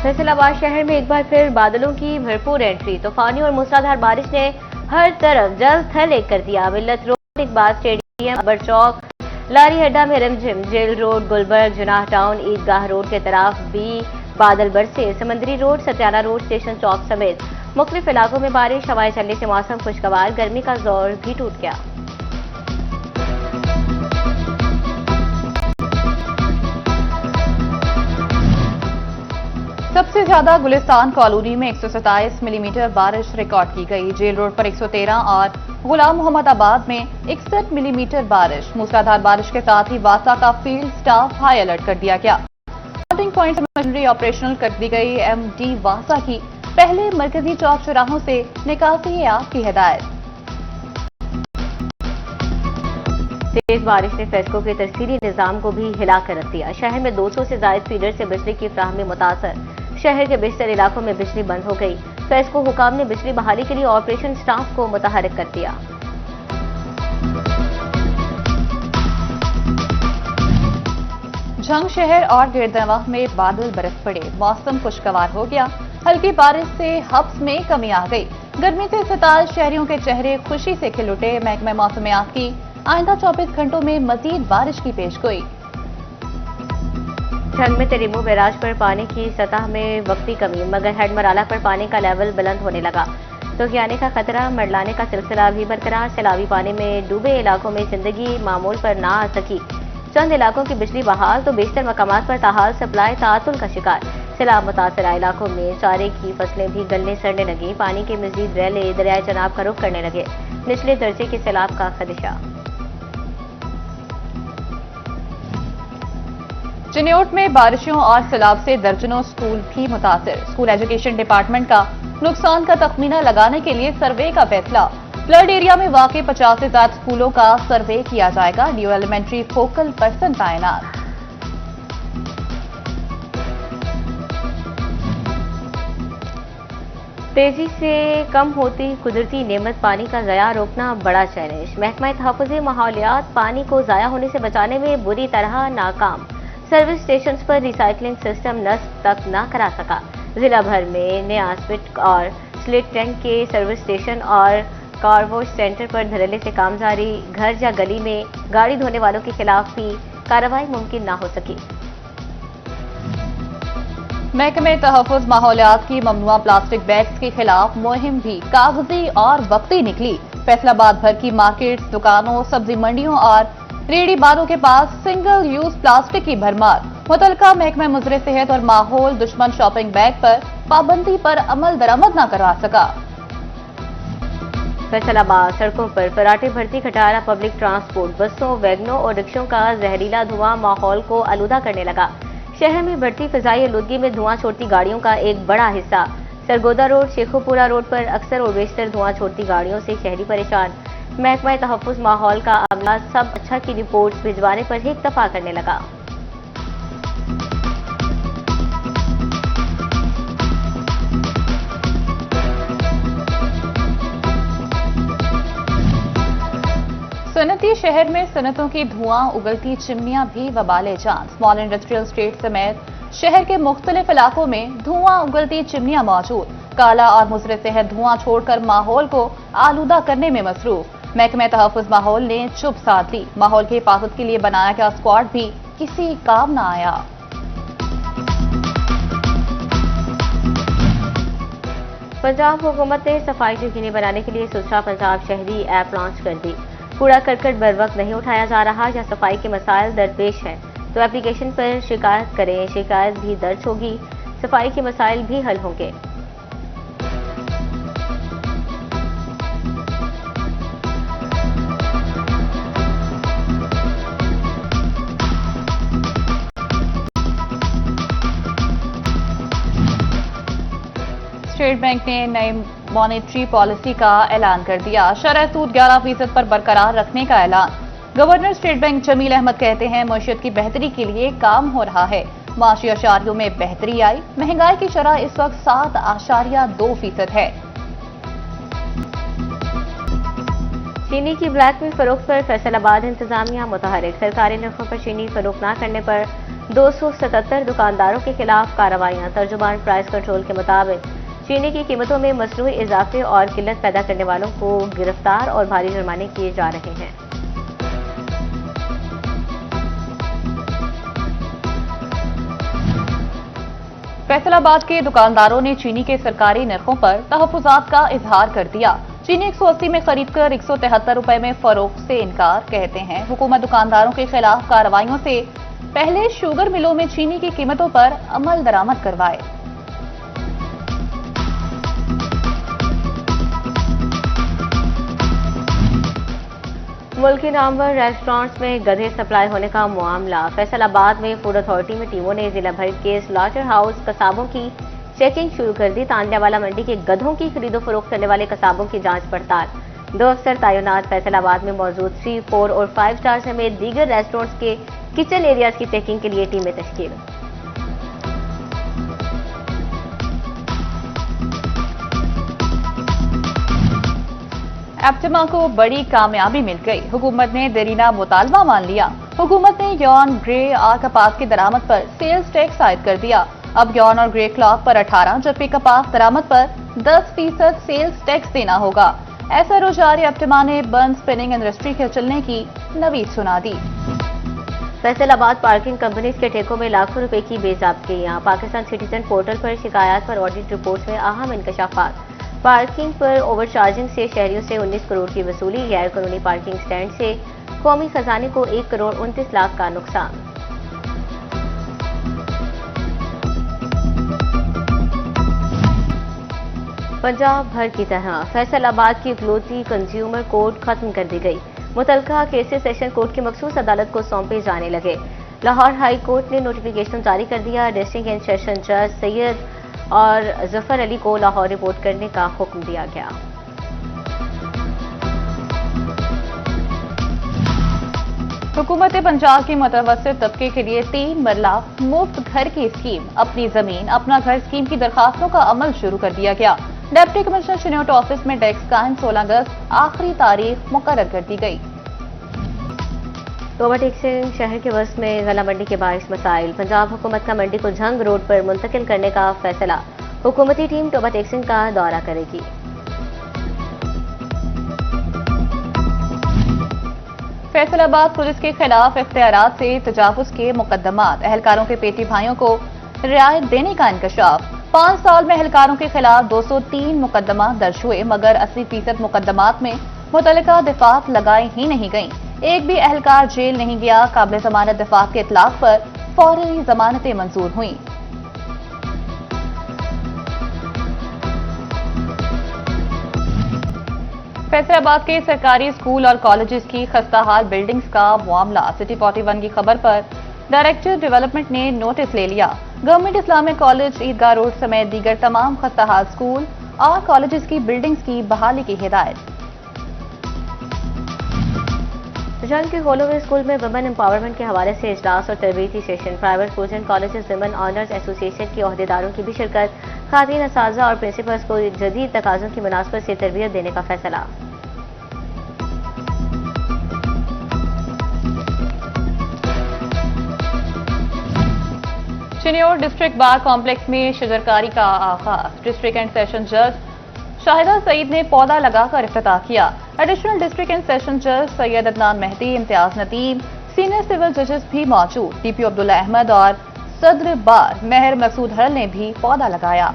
फैसलाबाद शहर में एक बार फिर बादलों की भरपूर एंट्री। तूफानी और मूसलाधार बारिश ने हर तरफ जल थल एक कर दिया। मिल्लत रोड, इकबाल स्टेडियम, अकबर चौक, लारी अड्डा में रिमझिम, जेल रोड, गुलबर्ग, जुनाह टाउन, ईदगाह रोड के तरफ भी बादल बरसे। समंदरी रोड, सत्याना रोड, स्टेशन चौक समेत मुख्तलिफ इलाकों में बारिश, हवाएं चलने से मौसम खुशगवार, गर्मी का जोर भी टूट गया। सबसे ज्यादा गुलिस्तान कॉलोनी में 127 मिलीमीटर बारिश रिकॉर्ड की गई। जेल रोड पर 113 और गुलाम मोहम्मदाबाद में 61 मिलीमीटर बारिश। मूसलाधार बारिश के साथ ही वासा का फील्ड स्टाफ हाई अलर्ट कर दिया गया। काउंटिंग पॉइंट मशीनरी ऑपरेशनल कर दी गई। एमडी वासा की पहले मरकजी चौक चौराहों से निकासी आग की हिदायत। तेज बारिश ने फेस्को के तरसीली निजाम को भी हिलाकर रख दिया। शहर में 200 से ज्यादा फीडर से बिजली की फ्राहमी मुतासर। शहर के बेशतर इलाकों में बिजली बंद हो गई। फेस्को हुकाम ने बिजली बहाली के लिए ऑपरेशन स्टाफ को मुतहरिक कर दिया। झंग शहर और गिरदनवाह में बादल बरस पड़े। मौसम खुशगवार हो गया। हल्की बारिश से हब्स में कमी आ गई। गर्मी से सताए शहरियों के चेहरे खुशी से खिल उठे। महकमा मौसमियात की आइंदा 24 घंटों में मजीद बारिश की पेशगोई। झंग में तेरिमो बैराज पर पानी की सतह में वक्ती कमी, मगर हेड मराला पर पानी का लेवल बुलंद होने लगा। तो गिराने का खतरा मंडलाने का सिलसिला भी बरकरार। सैलाबी पानी में डूबे इलाकों में जिंदगी मामूल पर ना आ सकी। चंद इलाकों की बिजली बहाल तो बेशतर मकामात पर ताहाल सप्लाई तातुल का शिकार। सैलाब मुतासरा इलाकों में चारे की फसलें भी गलने सड़ने लगी। पानी के मजीद रैले दरियाए चनाब का रुख करने लगे। निचले दर्जे के सैलाब का खदशा। चिन्योट में बारिशों और सैलाब से दर्जनों स्कूल भी मुतासिर। स्कूल एजुकेशन डिपार्टमेंट का नुकसान का तखमीना लगाने के लिए सर्वे का फैसला। फ्लड एरिया में वाकई 50 से ज्यादा स्कूलों का सर्वे किया जाएगा। न्यू एलिमेंट्री फोकल पर्सन तैनात। तेजी से कम होती कुदरती नेमत पानी का ज़या रोकना बड़ा चैलेंज। महकमा तहफ़्फ़ुज़ माहौलियात पानी को ज़ाया होने से बचाने में बुरी तरह नाकाम। सर्विस स्टेशन पर रिसाइकलिंग सिस्टम नस्ब तक न करा सका। जिला भर में नया स्पिट और स्लिट टैंक के सर्विस स्टेशन और कार वॉश सेंटर पर धड़ल्ले से काम जारी। घर या गली में गाड़ी धोने वालों के खिलाफ भी कार्रवाई मुमकिन न हो सकी। महकमे तहफ़्फ़ुज़ माहौलियात की ममनुआ प्लास्टिक बैग्स के खिलाफ मुहिम भी कागजी और वक्ती निकली। फैसलाबाद भर की मार्केट, दुकानों, सब्जी मंडियों और रेडी बारों के पास सिंगल यूज प्लास्टिक की भरमार। मुतलका महकमा मुजरे सेहत और माहौल दुश्मन शॉपिंग बैग पर पाबंदी पर अमल दरामद न करवा सका। फैसलाबाद सड़कों पर फराटे भर्ती खटारा पब्लिक ट्रांसपोर्ट, बसों, वैगनों और रिक्शों का जहरीला धुआं माहौल को आलूदा करने लगा। शहर में बढ़ती फिजाई आलूदगी में धुआं छोड़ती गाड़ियों का एक बड़ा हिस्सा। सरगोदा रोड, शेखोपुरा रोड पर अक्सर और बेशतर धुआं छोड़ती गाड़ियों से शहरी परेशान। महकमा तहफ़्फ़ुज़ माहौल का अमला सब अच्छा की रिपोर्ट्स भिजवाने पर ही इत्तफाक करने लगा। सनती शहर में सनतों की धुआं उगलती चिमनियां भी वबाले जान। स्मॉल इंडस्ट्रियल स्टेट समेत शहर के मुख्तलिफ इलाकों में धुआं उगलती चिमनियां मौजूद। काला और मुजरे सेहत धुआं छोड़कर माहौल को आलूदा करने में मसरूफ। महकमे तहफ़्फ़ुज़ माहौल ने चुप साध ली। माहौल की हिफाजत के लिए बनाया गया स्क्वाड भी किसी काम न आया। पंजाब हुकूमत ने सफाई यकीनी बनाने के लिए सुथरा पंजाब शहरी ऐप लॉन्च कर दी। कूड़ा करकट बर वक्त नहीं उठाया जा रहा या सफाई के मसाइल दरपेश हैं तो एप्लीकेशन पर शिकायत करें। शिकायत भी दर्ज होगी, सफाई के मसाइल भी हल होंगे। स्टेट बैंक ने नई मॉनेटरी पॉलिसी का ऐलान कर दिया। शरह सूद 11% पर बरकरार रखने का ऐलान। Governor State Bank Jamil Ahmad कहते हैं मईशत की बेहतरी के लिए काम हो रहा है। माशी अशारियों में बेहतरी आई। महंगाई की शरह इस वक्त 7.2% है। चीनी की ब्लैक में फरोख्त पर फैसलाबाद इंतजामिया मुतहरिक। सरकारी नरखों पर चीनी फरोख्त न करने पर 277 दुकानदारों के खिलाफ कार्रवाइयां। तर्जुमान प्राइस कंट्रोल के मुताबिक चीनी की कीमतों में मसनूई इजाफे और किल्लत पैदा करने वालों को गिरफ्तार और भारी जुर्माने किए जा रहे हैं। फैसलाबाद के दुकानदारों ने चीनी के सरकारी नरखों पर तहफुजात का इजहार कर दिया। चीनी 180 में खरीदकर 173 रुपए में फरोख्त से इनकार। कहते हैं हुकूमत दुकानदारों के खिलाफ कार्रवाइयों से पहले शुगर मिलों में चीनी की कीमतों पर अमल दरामद करवाए। मुल्की नामवर रेस्टोरेंट्स में गधे सप्लाई होने का मामला। फैसलाबाद में फूड अथॉरिटी में टीमों ने जिला भर के स्लॉटर हाउस कसाबों की चेकिंग शुरू कर दी। तांडियावाला मंडी के गधों की खरीदो फरोख्त करने वाले कसाबों की जांच पड़ताल। 2 अफसर तैनात। फैसलाबाद में मौजूद 3, 4 और 5 स्टार समेत दीगर रेस्टोरेंट्स के किचन एरियाज की चेकिंग के लिए टीमें तश्कील। एप्टिमा को बड़ी कामयाबी मिल गई। हुकूमत ने देरीना मुतालबा मान लिया। हुकूमत ने यौन, ग्रे और कपास की दरामद पर सेल्स टैक्स आयद कर दिया। अब यौन और ग्रे क्लॉथ पर 18 जबकि कपास दरामद पर 10% सेल्स टैक्स देना होगा। ऐसा रोजारी एप्टिमा ने बंद स्पिनिंग इंडस्ट्री के चलने की नवीद सुना दी। फैसलाबाद पार्किंग कंपनीज के ठेकों में लाखों रुपए की बेज़ाब्तियां। पाकिस्तान सिटीजन पोर्टल पर शिकायत पर ऑडिट रिपोर्ट्स में अहम इंकशाफात। पार्किंग पर ओवरचार्जिंग से शहरियों से 19 करोड़ की वसूली। गैर कानूनी पार्किंग स्टैंड से कौमी खजाने को 1 करोड़ 29 लाख का नुकसान। पंजाब भर की तरह फैसलाबाद की इकलौती कंज्यूमर कोर्ट खत्म कर दी गई। मुतलका केसेस सेशन कोर्ट की मखसूस अदालत को सौंपे जाने लगे। लाहौर हाई कोर्ट ने नोटिफिकेशन जारी कर दिया। डिस्ट्रिक्ट एंड सेशन जज सैयद और जफर अली को लाहौर रिपोर्ट करने का हुक्म दिया गया। हुकूमत पंजाब की मुतवस्सित तबके के लिए 3 मरला मुफ्त घर की स्कीम अपनी जमीन अपना घर स्कीम की दरखास्तों का अमल शुरू कर दिया गया। डिप्टी कमिश्नर चिन्योट ऑफिस में डेस्क कायम 16 अगस्त आखिरी तारीख मुकर्रर कर दी गई। तोबा टेक्सिंग शहर के वस्त में गला मंडी के 22 मसाइल। पंजाब हुकूमत का मंडी को झंग रोड पर मुंतकिल करने का फैसला। हुकूमती टीम तोबा टेक्सिंग का दौरा करेगी। फैसलाबाद पुलिस के खिलाफ इख्तियारात से तजावुज के मुकदमात। अहलकारों के पेटी भाइयों को रियायत देने का इंकशाफ। 5 साल में अहलकारों के खिलाफ 203 मुकदमा दर्ज हुए मगर 80% मुकदमात में मुतल्लिका दफात लगाई ही नहीं गई। एक भी अहलकार जेल नहीं गया। काबिल जमानत दफात के इतलाक पर फौरी जमानतें मंजूर हुई। फैसलाबाद के सरकारी स्कूल और कॉलेजेस की खस्ताहाल बिल्डिंग्स का मामला। सिटी 41 की खबर पर डायरेक्टर डेवलपमेंट ने नोटिस ले लिया। गवर्नमेंट इस्लामिक कॉलेज, ईदगाह रोड समेत दीगर तमाम खस्ताहाल स्कूल और कॉलेजेस की बिल्डिंग्स की बहाली की हिदायत। जंग के होलोवे स्कूल में वुमेन एम्पावरमेंट के हवाले से इजलास और तरबीती session. Private schools and colleges women owners association की ओहदेदारों की भी शिरकत। खातीन असातिज़ा और प्रिंसिपल्स को जदीद तकाज़ों की मुनासबत से तरबियत देने का फैसला। चिन्योट डिस्ट्रिक्ट बार कॉम्प्लेक्स में शजरकारी का आगाज। डिस्ट्रिक्ट एंड सेशन जज शाहिदा सईद ने पौधा लगाकर इफ्तिताह किया। एडिशनल डिस्ट्रिक्ट एंड सेशन जज सैयद अदनान मेहदी, इम्तियाज नदीम, सीनियर सिविल जजेस भी मौजूद। डीपीओ अब्दुल्ला अहमद और सदर बार मेहर मसूद हरल ने भी पौधा लगाया।